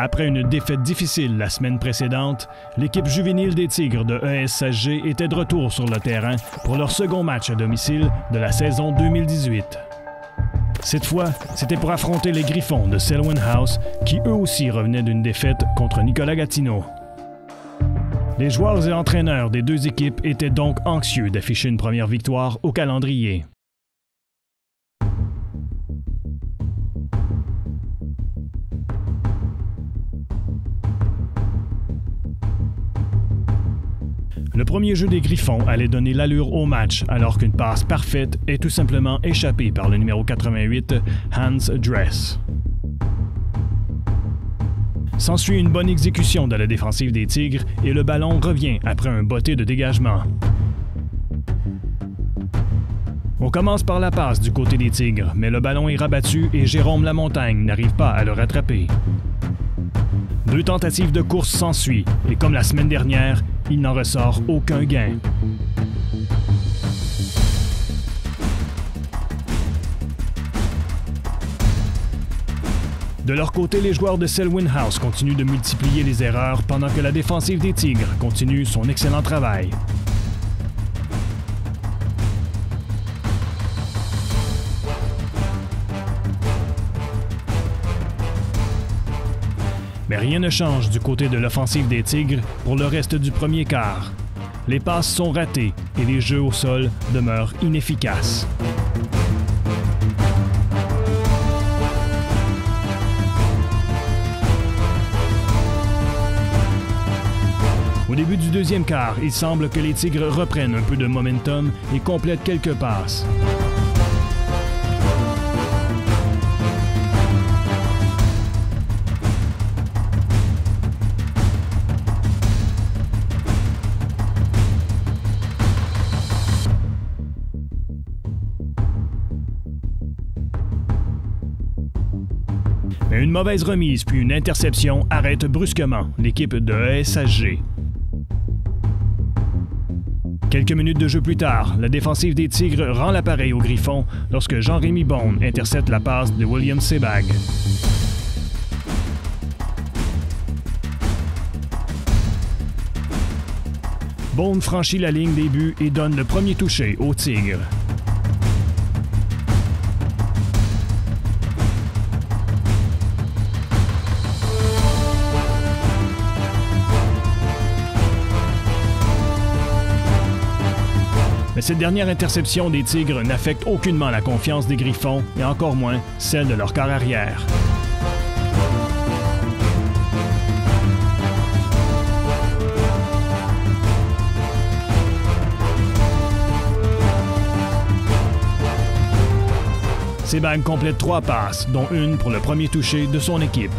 Après une défaite difficile la semaine précédente, l'équipe juvénile des Tigres de ESHG était de retour sur le terrain pour leur second match à domicile de la saison 2018. Cette fois, c'était pour affronter les Griffons de Selwyn House qui eux aussi revenaient d'une défaite contre Nicolas Gatineau. Les joueurs et entraîneurs des deux équipes étaient donc anxieux d'afficher une première victoire au calendrier. Le premier jeu des Griffons allait donner l'allure au match alors qu'une passe parfaite est tout simplement échappée par le numéro 88, Hans Dress. S'ensuit une bonne exécution de la défensive des Tigres et le ballon revient après un botté de dégagement. On commence par la passe du côté des Tigres, mais le ballon est rabattu et Jérôme Lamontagne n'arrive pas à le rattraper. Deux tentatives de course s'ensuivent et comme la semaine dernière, il n'en ressort aucun gain. De leur côté, les joueurs de Selwyn House continuent de multiplier les erreurs pendant que la défensive des Tigres continue son excellent travail. Mais rien ne change du côté de l'offensive des Tigres pour le reste du premier quart. Les passes sont ratées et les jeux au sol demeurent inefficaces. Au début du deuxième quart, il semble que les Tigres reprennent un peu de momentum et complètent quelques passes. Mais une mauvaise remise puis une interception arrêtent brusquement l'équipe de ESHG. Quelques minutes de jeu plus tard, la défensive des Tigres rend l'appareil aux Griffons lorsque Jean-Rémy Bone intercepte la passe de William Sebag. Bone franchit la ligne des buts et donne le premier toucher aux Tigres. Mais cette dernière interception des Tigres n'affecte aucunement la confiance des Griffons et encore moins celle de leur corps arrière. Sebag complète 3 passes, dont une pour le premier toucher de son équipe.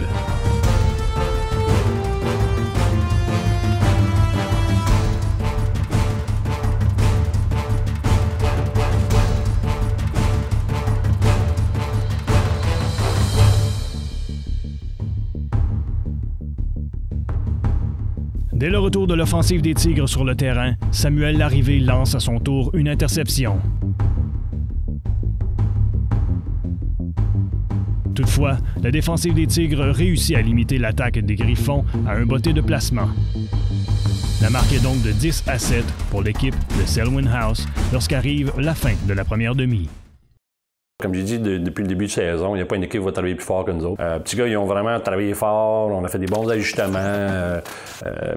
Dès le retour de l'offensive des Tigres sur le terrain, Samuel Larrivé lance à son tour une interception. Toutefois, la défensive des Tigres réussit à limiter l'attaque des Griffons à un botté de placement. La marque est donc de 10-7 pour l'équipe de Selwyn House lorsqu'arrive la fin de la première demi. Comme j'ai dit depuis le début de saison, il n'y a pas une équipe qui va travailler plus fort que nous autres. Petits gars, ils ont vraiment travaillé fort, on a fait des bons ajustements.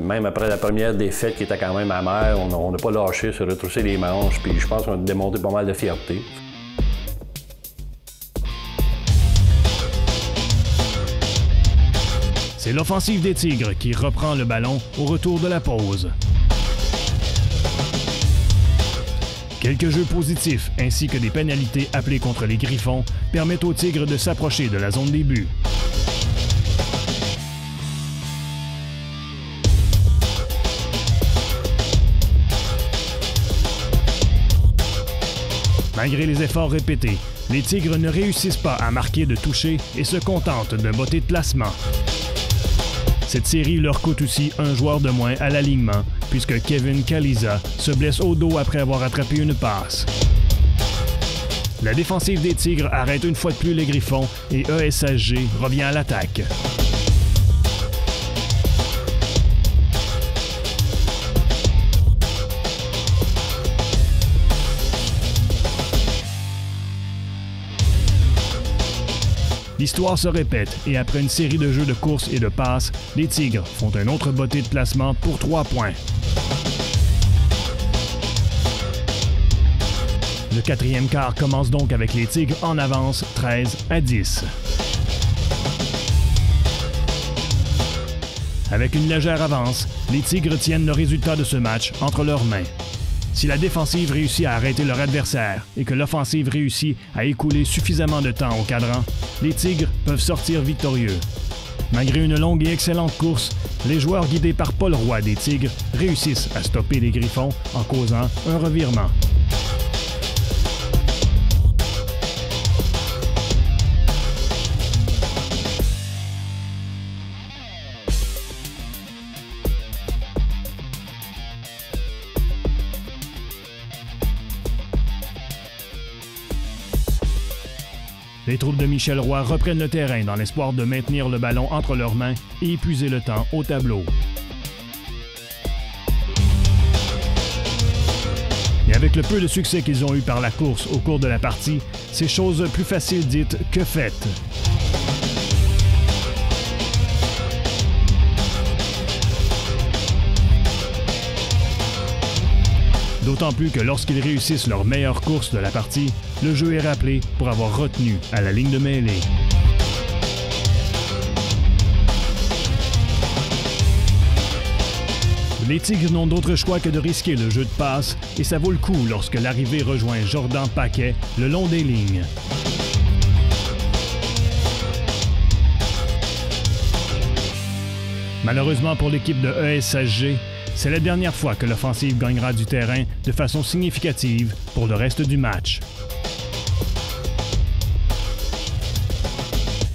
Même après la première défaite qui était quand même amère, on n'a pas lâché, se retrousser les manches, puis je pense qu'on a démontré pas mal de fierté. C'est l'offensive des Tigres qui reprend le ballon au retour de la pause. Quelques jeux positifs ainsi que des pénalités appelées contre les Griffons permettent aux Tigres de s'approcher de la zone des buts. Malgré les efforts répétés, les Tigres ne réussissent pas à marquer de toucher et se contentent d'un botté de placement. Cette série leur coûte aussi un joueur de moins à l'alignement, puisque Kevin Kaliza se blesse au dos après avoir attrapé une passe. La défensive des Tigres arrête une fois de plus les Griffons et ESHG revient à l'attaque. L'histoire se répète et après une série de jeux de course et de passes, les Tigres font un autre botté de placement pour 3 points. Le quatrième quart commence donc avec les Tigres en avance 13-10. Avec une légère avance, les Tigres tiennent le résultat de ce match entre leurs mains. Si la défensive réussit à arrêter leur adversaire et que l'offensive réussit à écouler suffisamment de temps au cadran, les Tigres peuvent sortir victorieux. Malgré une longue et excellente course, les joueurs guidés par Paul Roy des Tigres réussissent à stopper les Griffons en causant un revirement. Les troupes de Michel Roy reprennent le terrain dans l'espoir de maintenir le ballon entre leurs mains et épuiser le temps au tableau. Et avec le peu de succès qu'ils ont eu par la course au cours de la partie, c'est chose plus facile dite que faite. D'autant plus que lorsqu'ils réussissent leur meilleure course de la partie, le jeu est rappelé pour avoir retenu à la ligne de mêlée. Les Tigres n'ont d'autre choix que de risquer le jeu de passe et ça vaut le coup lorsque l'arrivée rejoint Jordan Paquet le long des lignes. Malheureusement pour l'équipe de ESHG, c'est la dernière fois que l'offensive gagnera du terrain de façon significative pour le reste du match.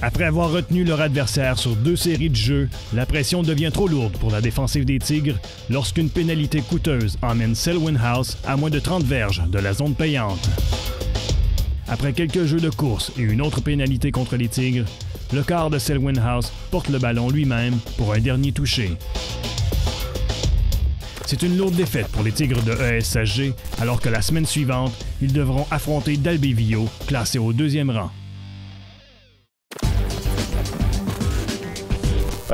Après avoir retenu leur adversaire sur 2 séries de jeux, la pression devient trop lourde pour la défensive des Tigres lorsqu'une pénalité coûteuse emmène Selwyn House à moins de 30 verges de la zone payante. Après quelques jeux de course et une autre pénalité contre les Tigres, le quart de Selwyn House porte le ballon lui-même pour un dernier touché. C'est une lourde défaite pour les Tigres de ESHG, alors que la semaine suivante, ils devront affronter Dalbévillot, classé au 2e rang.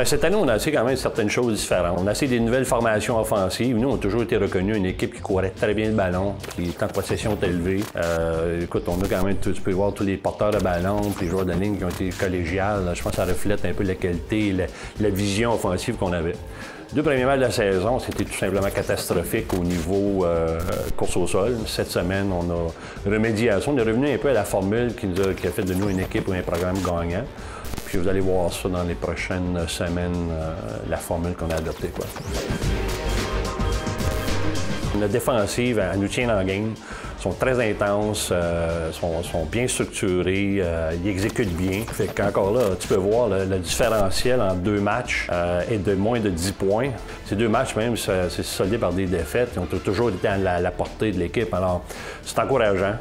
Cette année, on a essayé quand même certaines choses différentes. On a essayé des nouvelles formations offensives. Nous, on a toujours été reconnus une équipe qui courait très bien le ballon, qui le temps de possession est élevé. Écoute, on a quand même, tu peux voir tous les porteurs de ballon, puis les joueurs de ligne qui ont été collégiales. Je pense que ça reflète un peu la qualité et la vision offensive qu'on avait. 2 premiers matchs de la saison, c'était tout simplement catastrophique au niveau course au sol. Cette semaine, on a remédié à ça. On est revenu un peu à la formule qui a fait de nous une équipe ou un programme gagnant. Puis vous allez voir ça dans les prochaines semaines, la formule qu'on a adoptée, quoi. Notre défensive, elle nous tient dans le game. Ils sont très intenses, sont bien structurés, ils exécutent bien. Fait qu'encore là, tu peux voir le différentiel en 2 matchs est de moins de 10 points. Ces 2 matchs, même, c'est soldé par des défaites. Ils ont toujours été à la portée de l'équipe. Alors, c'est encourageant.